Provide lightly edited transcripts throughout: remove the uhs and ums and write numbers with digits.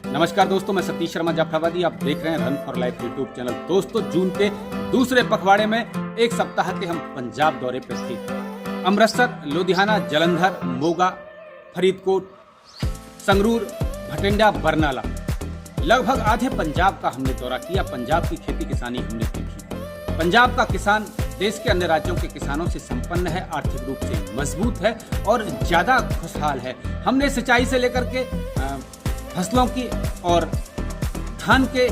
नमस्कार दोस्तों, मैं सतीश शर्मा जाफराबादी। आप देख रहे हैं run for life YouTube channel. दोस्तों, जून के दूसरे पखवाड़े में एक सप्ताह के हम पंजाब दौरे पर थे। अमृतसर, लुधियाना, जलंधर, मोगा, फरीदकोट, संगरूर, भटिंडा, बरनाला, लगभग आधे पंजाब का हमने दौरा किया। पंजाब की खेती किसानी हमने देखी। पंजाब का किसान देश के अन्य राज्यों के किसानों से संपन्न है, आर्थिक रूप से मजबूत है और ज्यादा खुशहाल है। हमने सिंचाई से लेकर के फसलों की और धान के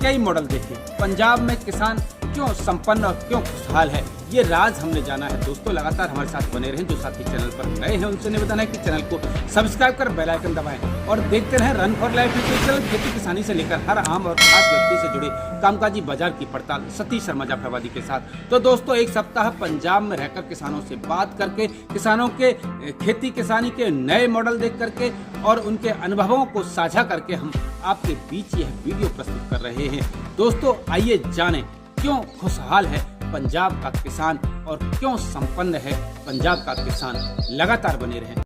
कई मॉडल देखे। पंजाब में किसान क्यों संपन्न और क्यों खुशहाल है, ये राज हमने जाना है। दोस्तों, लगातार हमारे साथ बने रहें। जो साथी चैनल पर नए हैं उनसे निवेदन है कि चैनल को सब्सक्राइब कर बेल आइकन दबाएं और देखते रहें run for life YouTube channel. खेती किसानी से लेकर हर आम और खास व्यक्ति से जुड़े कामकाजी बाजार की पड़ताल सतीश शर्मा जाफराबादी के साथ। तो दोस्तों, एक सप्ताह पंजाब में रहकर किसानों से बात करके, किसानों के खेती किसानी के नए मॉडल देख करके और उनके अनुभवों को साझा करके हम आपके बीच यह वीडियो प्रस्तुत कर रहे हैं। दोस्तों, आइए जानें क्यों खुशहाल है पंजाब का किसान और क्यों संपन्न है पंजाब का किसान। लगातार बने रहें।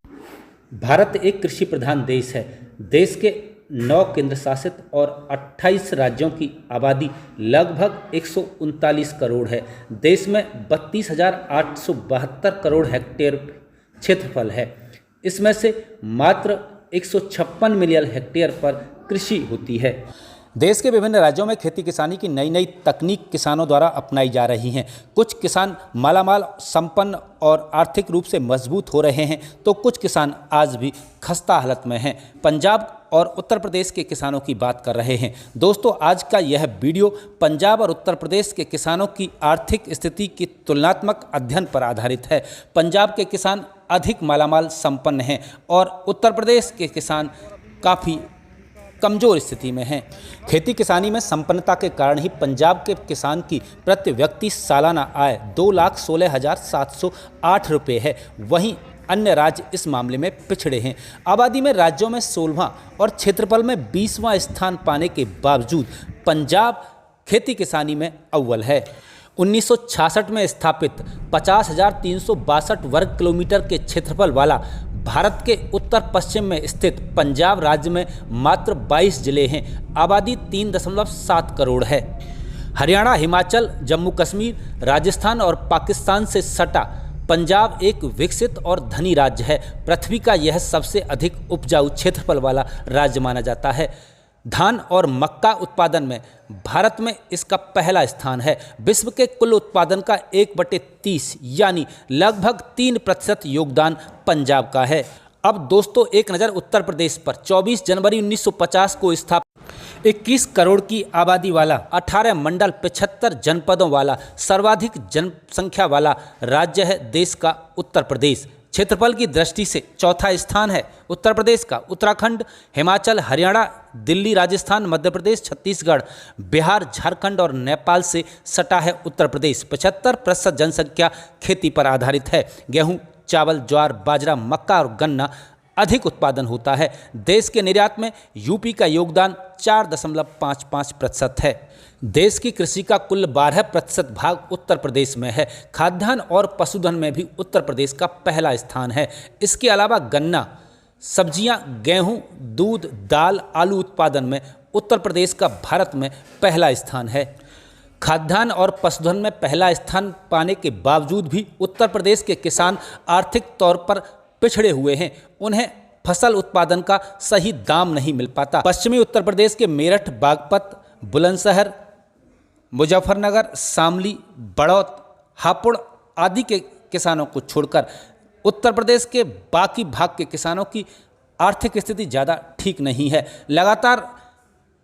भारत एक कृषि प्रधान देश है। देश के 9 केंद्र शासित और 28 राज्यों की आबादी लगभग 139 करोड़ है। देश में 32,872 करोड़ हेक्टेयर क्षेत्रफल है। इसमें से मात्र 156 मिलियन हेक्टेयर पर कृषि होती है। देश के विभिन्न राज्यों में खेती किसानी की नई नई तकनीक किसानों द्वारा अपनाई जा रही हैं। कुछ किसान मालामाल, संपन्न और आर्थिक रूप से मजबूत हो रहे हैं, तो कुछ किसान आज भी खस्ता हालत में हैं। पंजाब और उत्तर प्रदेश के किसानों की बात कर रहे हैं। दोस्तों, आज का यह वीडियो पंजाब और उत्तर प्रदेश के किसानों की आर्थिक स्थिति की तुलनात्मक अध्ययन पर आधारित है। पंजाब के किसान अधिक मालामाल, संपन्न हैं और उत्तर प्रदेश के किसान काफ़ी कमजोर स्थिति में हैं। खेती किसानी में संपन्नता के कारण ही पंजाब के किसान की प्रति व्यक्ति सालाना आय 2,16,708 रुपये है। वहीं अन्य राज्य इस मामले में पिछड़े हैं। आबादी में राज्यों में 16वां और क्षेत्रफल में 20वां स्थान पाने के बावजूद पंजाब खेती किसानी में अव्वल है। 1966 में स्थापित 50,362 वर्ग किलोमीटर के क्षेत्रफल वाला भारत के उत्तर पश्चिम में स्थित पंजाब राज्य में मात्र 22 जिले हैं। आबादी 3.7 करोड़ है। हरियाणा, हिमाचल, जम्मू कश्मीर, राजस्थान और पाकिस्तान से सटा पंजाब एक विकसित और धनी राज्य है। पृथ्वी का यह सबसे अधिक उपजाऊ क्षेत्रफल वाला राज्य माना जाता है। धान और मक्का उत्पादन में भारत में इसका पहला स्थान है। विश्व के कुल उत्पादन का 1/30 यानी लगभग 3% योगदान पंजाब का है। अब दोस्तों, एक नज़र उत्तर प्रदेश पर। 24 जनवरी 1950 को स्थापित 21 करोड़ की आबादी वाला, 18 मंडल, 75 जनपदों वाला सर्वाधिक जनसंख्या वाला राज्य है देश का उत्तर प्रदेश। क्षेत्रफल की दृष्टि से चौथा स्थान है उत्तर प्रदेश का। उत्तराखंड, हिमाचल, हरियाणा, दिल्ली, राजस्थान, मध्य प्रदेश, छत्तीसगढ़, बिहार, झारखंड और नेपाल से सटा है उत्तर प्रदेश। 75% जनसंख्या खेती पर आधारित है। गेहूं, चावल, ज्वार, बाजरा, मक्का और गन्ना अधिक उत्पादन होता है। देश के निर्यात में यूपी का योगदान 4.55% है। देश की कृषि का कुल 12% भाग उत्तर प्रदेश में है। खाद्यान्न और पशुधन में भी उत्तर प्रदेश का पहला स्थान है। इसके अलावा गन्ना, सब्जियां, गेहूं, दूध, दाल, आलू उत्पादन में उत्तर प्रदेश का भारत में पहला स्थान है। खाद्यान्न और पशुधन में पहला स्थान पाने के बावजूद भी उत्तर प्रदेश के किसान आर्थिक तौर पर पिछड़े हुए हैं। उन्हें फसल उत्पादन का सही दाम नहीं मिल पाता। पश्चिमी उत्तर प्रदेश के मेरठ, बागपत, बुलंदशहर, मुजफ्फरनगर, शामली, बड़ौत, हापुड़ आदि के किसानों को छोड़कर उत्तर प्रदेश के बाकी भाग के किसानों की आर्थिक स्थिति ज़्यादा ठीक नहीं है। लगातार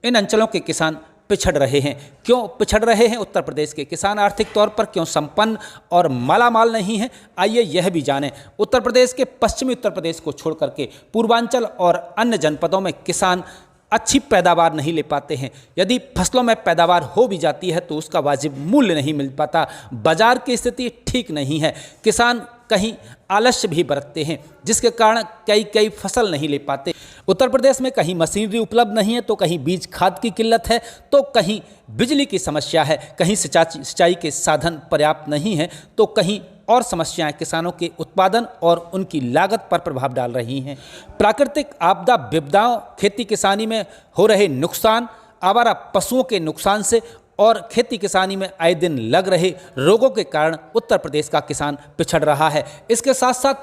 इन अंचलों के किसान पिछड़ रहे हैं। क्यों पिछड़ रहे हैं उत्तर प्रदेश के किसान? आर्थिक तौर पर क्यों संपन्न और मालामाल नहीं हैं? आइए यह भी जानें। उत्तर प्रदेश के पश्चिमी उत्तर प्रदेश को छोड़ करके पूर्वांचल और अन्य जनपदों में किसान अच्छी पैदावार नहीं ले पाते हैं। यदि फसलों में पैदावार हो भी जाती है तो उसका वाजिब मूल्य नहीं मिल पाता। बाजार की स्थिति ठीक नहीं है। किसान कहीं आलस्य भी बरतते हैं, जिसके कारण कई फसल नहीं ले पाते। उत्तर प्रदेश में कहीं मशीनरी उपलब्ध नहीं है, तो कहीं बीज खाद की किल्लत है, तो कहीं बिजली की समस्या है, कहीं सिंचाई के साधन पर्याप्त नहीं है, तो कहीं और समस्याएं किसानों के उत्पादन और उनकी लागत पर प्रभाव डाल रही हैं। प्राकृतिक आपदा विपदाओं, खेती किसानी में हो रहे नुकसान, आवारा पशुओं के नुकसान से और खेती किसानी में आए दिन लग रहे रोगों के कारण उत्तर प्रदेश का किसान पिछड़ रहा है। इसके साथ साथ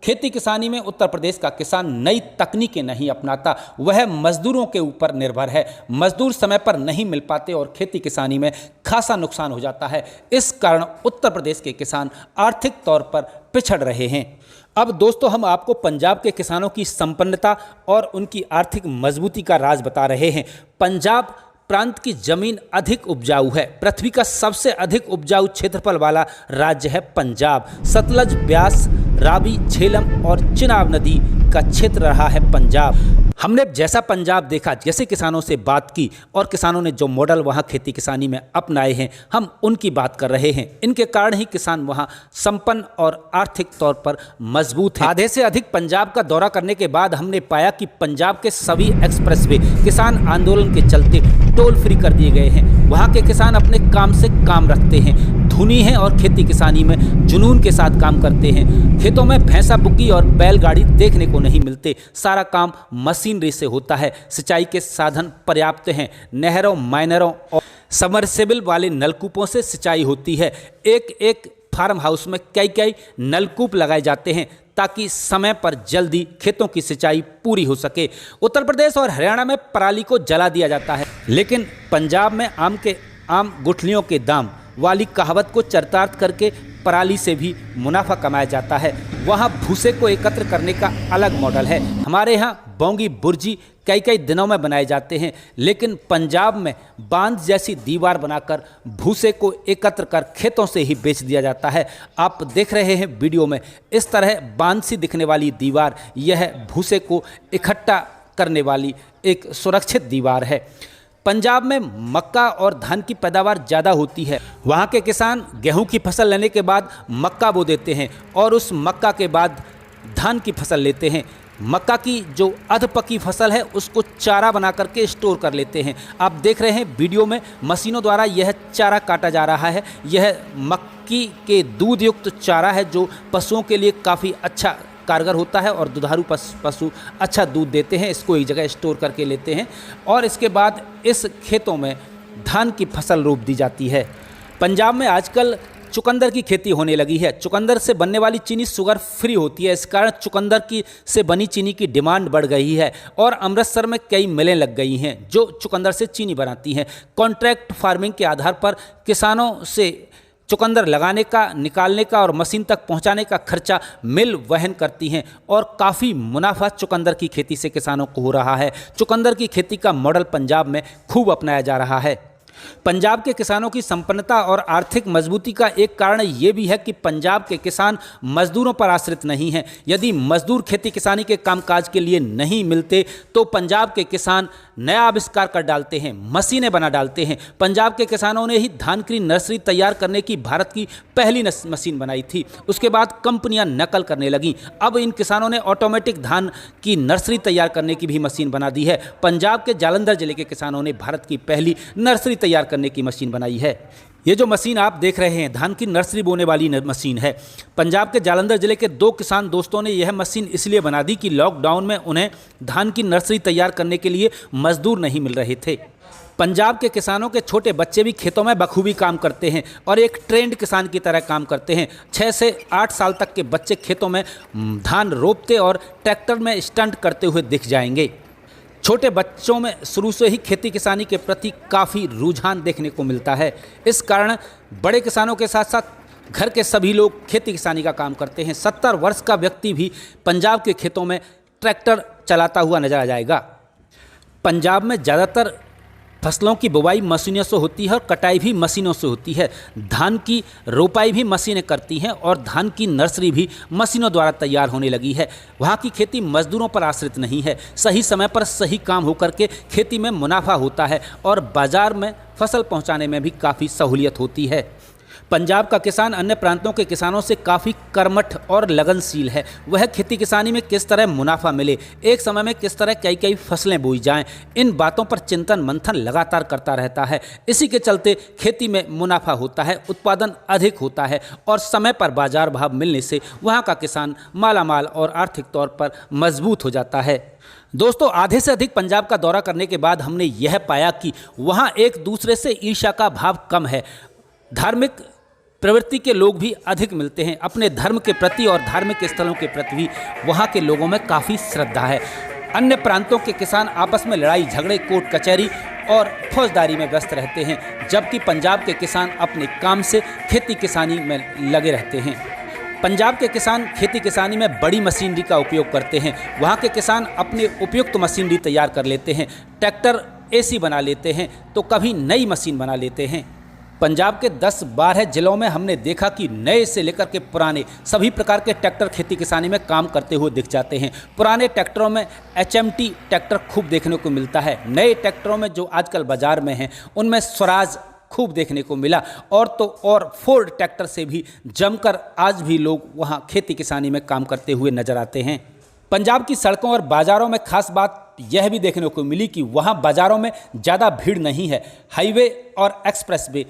खेती किसानी में उत्तर प्रदेश का किसान नई तकनीकें नहीं अपनाता, वह मजदूरों के ऊपर निर्भर है। मजदूर समय पर नहीं मिल पाते और खेती किसानी में खासा नुकसान हो जाता है। इस कारण उत्तर प्रदेश के किसान आर्थिक तौर पर पिछड़ रहे हैं। अब दोस्तों, हम आपको पंजाब के किसानों की संपन्नता और उनकी आर्थिक मजबूती का राज बता रहे हैं। पंजाब प्रांत की जमीन अधिक उपजाऊ है। पृथ्वी का सबसे अधिक उपजाऊ क्षेत्रफल वाला राज्य है पंजाब। सतलज, ब्यास, रावी, झेलम और चिनाब नदी का क्षेत्र रहा है पंजाब। हमने जैसा पंजाब देखा, जैसे किसानों से बात की और किसानों ने जो मॉडल वहाँ खेती किसानी में अपनाए हैं, हम उनकी बात कर रहे हैं। इनके कारण ही किसान वहाँ संपन्न और आर्थिक तौर पर मजबूत है। आधे से अधिक पंजाब का दौरा करने के बाद हमने पाया कि पंजाब के सभी एक्सप्रेसवे किसान आंदोलन के चलते टोल फ्री कर दिए गए हैं। वहाँ के किसान अपने काम से काम रखते हैं, धुनी हैं और खेती किसानी में जुनून के साथ काम करते हैं। खेतों में भैंसा बुग्गी और बैलगाड़ी देखने को नहीं मिलते। सारा काम मशीनरी से होता है। सिंचाई के साधन पर्याप्त हैं। नहरों, माइनरों और सबमर्सिबल वाले नलकूपों से सिंचाई होती है। एक एक फार्म हाउस में कई नलकूप लगाए जाते हैं ताकि समय पर जल्दी खेतों की सिंचाई पूरी हो सके। उत्तर प्रदेश और हरियाणा में पराली को जला दिया जाता है, लेकिन पंजाब में आम गुठलियों के दाम वाली कहावत को चरितार्थ करके पराली से भी मुनाफा कमाया जाता है। वहाँ भूसे को एकत्र करने का अलग मॉडल है। हमारे यहाँ बोंगी बुर्जी कई दिनों में बनाए जाते हैं, लेकिन पंजाब में बांध जैसी दीवार बनाकर भूसे को एकत्र कर खेतों से ही बेच दिया जाता है। आप देख रहे हैं वीडियो में, इस तरह बांध सी दिखने वाली दीवार, यह भूसे को इकट्ठा करने वाली एक सुरक्षित दीवार है। पंजाब में मक्का और धान की पैदावार ज़्यादा होती है। वहाँ के किसान गेहूं की फसल लेने के बाद मक्का बो देते हैं और उस मक्का के बाद धान की फसल लेते हैं। मक्का की जो अधपकी फसल है उसको चारा बना करके स्टोर कर लेते हैं। आप देख रहे हैं वीडियो में मशीनों द्वारा यह चारा काटा जा रहा है। यह मक्की के दूध युक्त चारा है जो पशुओं के लिए काफ़ी अच्छा कारगर होता है और दुधारू पशु अच्छा दूध देते हैं। इसको एक जगह स्टोर करके लेते हैं और इसके बाद इस खेतों में धान की फसल रोप दी जाती है। पंजाब में आजकल चुकंदर की खेती होने लगी है। चुकंदर से बनने वाली चीनी शुगर फ्री होती है। इस कारण चुकंदर से बनी चीनी की डिमांड बढ़ गई है और अमृतसर में कई मिलें लग गई हैं जो चुकंदर से चीनी बनाती हैं। कॉन्ट्रैक्ट फार्मिंग के आधार पर किसानों से चुकंदर लगाने का, निकालने का और मशीन तक पहुंचाने का खर्चा मिल वहन करती हैं और काफ़ी मुनाफा चुकंदर की खेती से किसानों को हो रहा है। चुकंदर की खेती का मॉडल पंजाब में खूब अपनाया जा रहा है। पंजाब के किसानों की संपन्नता और आर्थिक मजबूती का एक कारण ये भी है कि पंजाब के किसान मजदूरों पर आश्रित नहीं हैं। यदि मजदूर खेती किसानी के कामकाज के लिए नहीं मिलते तो पंजाब के किसान नया आविष्कार कर डालते हैं, मशीनें बना डालते हैं। पंजाब के किसानों ने ही धान की नर्सरी तैयार करने की भारत की पहली मशीन बनाई थी। उसके बाद कंपनियां नकल करने लगीं। अब इन किसानों ने ऑटोमेटिक धान की नर्सरी तैयार करने की भी मशीन बना दी है। पंजाब के जालंधर जिले के किसानों ने भारत की पहली नर्सरी तैयार करने की मशीन बनाई है। ये जो मशीन आप देख रहे हैं धान की नर्सरी बोने वाली मशीन है। पंजाब के जालंधर जिले के 2 किसान दोस्तों ने यह मशीन इसलिए बना दी कि लॉकडाउन में उन्हें धान की नर्सरी तैयार करने के लिए मजदूर नहीं मिल रहे थे। पंजाब के किसानों के छोटे बच्चे भी खेतों में बखूबी काम करते हैं और एक ट्रेंड किसान की तरह काम करते हैं। 6 से 8 साल तक के बच्चे खेतों में धान रोपते और ट्रैक्टर में स्टंट करते हुए दिख जाएंगे। छोटे बच्चों में शुरू से ही खेती किसानी के प्रति काफ़ी रुझान देखने को मिलता है। इस कारण बड़े किसानों के साथ साथ घर के सभी लोग खेती किसानी का काम करते हैं। 70 वर्ष का व्यक्ति भी पंजाब के खेतों में ट्रैक्टर चलाता हुआ नजर आ जाएगा। पंजाब में ज़्यादातर फसलों की बुवाई मशीनों से होती है और कटाई भी मशीनों से होती है। धान की रोपाई भी मशीनें करती हैं और धान की नर्सरी भी मशीनों द्वारा तैयार होने लगी है। वहाँ की खेती मजदूरों पर आश्रित नहीं है। सही समय पर सही काम होकर के खेती में मुनाफा होता है और बाज़ार में फसल पहुँचाने में भी काफ़ी सहूलियत होती है। पंजाब का किसान अन्य प्रांतों के किसानों से काफ़ी कर्मठ और लगनशील है। वह खेती किसानी में किस तरह मुनाफा मिले, एक समय में किस तरह कई कई फसलें बोई जाएं, इन बातों पर चिंतन मंथन लगातार करता रहता है। इसी के चलते खेती में मुनाफा होता है, उत्पादन अधिक होता है और समय पर बाजार भाव मिलने से वहाँ का किसान मालामाल और आर्थिक तौर पर मजबूत हो जाता है। दोस्तों, आधे से अधिक पंजाब का दौरा करने के बाद हमने यह पाया कि वहाँ एक दूसरे से ईर्ष्या का भाव कम है। धार्मिक प्रवृत्ति के लोग भी अधिक मिलते हैं। अपने धर्म के प्रति और धार्मिक स्थलों के प्रति भी वहाँ के लोगों में काफ़ी श्रद्धा है। अन्य प्रांतों के किसान आपस में लड़ाई झगड़े, कोर्ट कचहरी और फौजदारी में व्यस्त रहते हैं, जबकि पंजाब के किसान अपने काम से खेती किसानी में लगे रहते हैं। पंजाब के किसान खेती किसानी में बड़ी मशीनरी का उपयोग करते हैं। वहाँ के किसान अपने उपयुक्त मशीनरी तैयार कर लेते हैं। ट्रैक्टर एसी बना लेते हैं तो कभी नई मशीन बना लेते हैं। पंजाब के 10-12 जिलों में हमने देखा कि नए से लेकर के पुराने सभी प्रकार के ट्रैक्टर खेती किसानी में काम करते हुए दिख जाते हैं। पुराने ट्रैक्टरों में HMT ट्रैक्टर खूब देखने को मिलता है। नए ट्रैक्टरों में जो आजकल बाज़ार में हैं उनमें स्वराज खूब देखने को मिला और फोर्ड ट्रैक्टर से भी जमकर आज भी लोग वहाँ खेती किसानी में काम करते हुए नजर आते हैं। पंजाब की सड़कों और बाज़ारों में खास बात यह भी देखने को मिली कि वहाँ बाज़ारों में ज़्यादा भीड़ नहीं है। हाईवे और एक्सप्रेस वे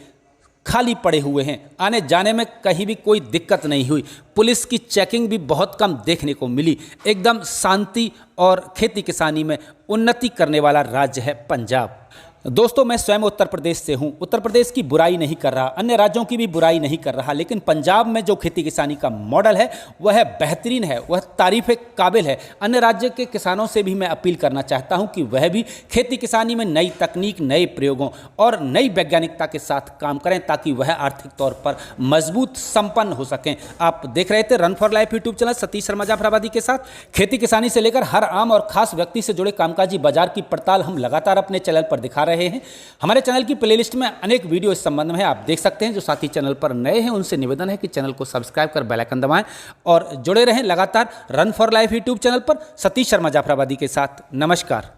खाली पड़े हुए हैं। आने जाने में कहीं भी कोई दिक्कत नहीं हुई। पुलिस की चेकिंग भी बहुत कम देखने को मिली। एकदम शांति और खेती किसानी में उन्नति करने वाला राज्य है पंजाब। दोस्तों, मैं स्वयं उत्तर प्रदेश से हूं। उत्तर प्रदेश की बुराई नहीं कर रहा, अन्य राज्यों की भी बुराई नहीं कर रहा, लेकिन पंजाब में जो खेती किसानी का मॉडल है वह बेहतरीन है, वह तारीफ़ काबिल है। अन्य राज्य के किसानों से भी मैं अपील करना चाहता हूं कि वह भी खेती किसानी में नई तकनीक, नए प्रयोगों और नई वैज्ञानिकता के साथ काम करें ताकि वह आर्थिक तौर पर मजबूत संपन्न हो सकें। आप देख रहे थे run for life YouTube channel Satish Sharma Jafarabadi के साथ। खेती किसानी से लेकर हर आम और खास व्यक्ति से जुड़े कामकाजी बाजार की पड़ताल हम लगातार अपने चैनल पर दिखा रहे हैं। हमारे चैनल की प्लेलिस्ट में अनेक वीडियो इस संबंध में आप देख सकते हैं। जो साथी चैनल पर नए हैं उनसे निवेदन है कि चैनल को सब्सक्राइब कर बेल आइकन दबाएं और जुड़े रहें लगातार run for life YouTube channel पर सतीश शर्मा जाफराबादी के साथ। नमस्कार।